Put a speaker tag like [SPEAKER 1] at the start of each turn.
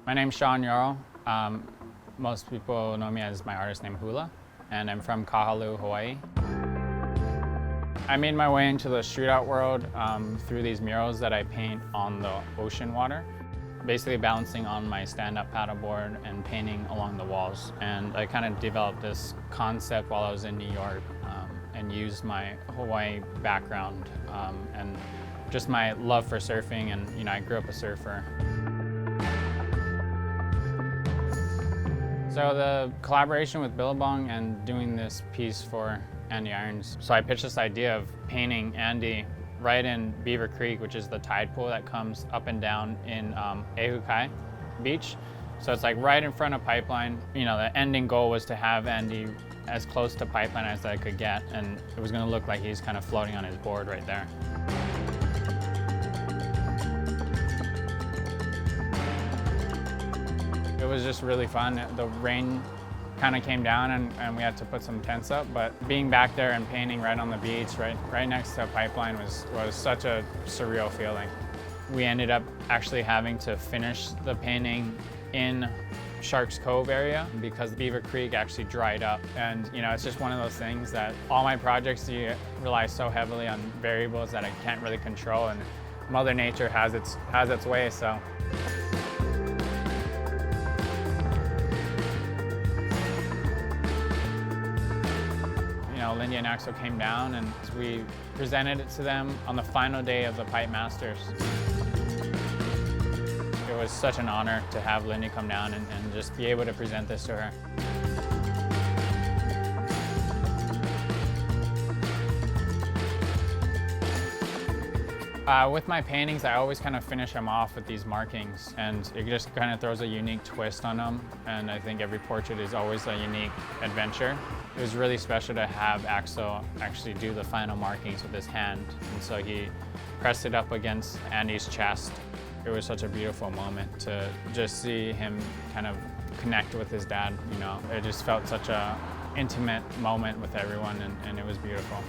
[SPEAKER 1] My name's Sean Mural. Most people know me as my artist name HULA, and I'm from Kahalu, Hawaii. I made my way into the street art world through these murals that I paint on the ocean water, basically balancing on my stand-up paddleboard and painting along the walls. And I kind of developed this concept while I was in New York and used my Hawaii background and just my love for surfing, and I grew up a surfer. So the collaboration with Billabong and doing this piece for Andy Irons. So I pitched this idea of painting Andy right in Beaver Creek, which is the tide pool that comes up and down in Ehukai Beach. So it's like right in front of Pipeline. The ending goal was to have Andy as close to Pipeline as I could get, and it was going to look like he's kind of floating on his board right there. It was just really fun. The rain kind of came down and we had to put some tents up, but being back there and painting right on the beach, right next to a pipeline was such a surreal feeling. We ended up actually having to finish the painting in Sharks Cove area because Beaver Creek actually dried up. And it's just one of those things that all my projects, you rely so heavily on variables that I can't really control, and Mother Nature has its way, so. Lindy and Axel came down and we presented it to them on the final day of the Pipe Masters. It was such an honor to have Lindy come down and just be able to present this to her. With my paintings, I always kind of finish them off with these markings, and it just kind of throws a unique twist on them, and I think every portrait is always a unique adventure. It was really special to have Axel actually do the final markings with his hand, and so he pressed it up against Andy's chest. It was such a beautiful moment to just see him kind of connect with his dad. It just felt such an intimate moment with everyone, and it was beautiful.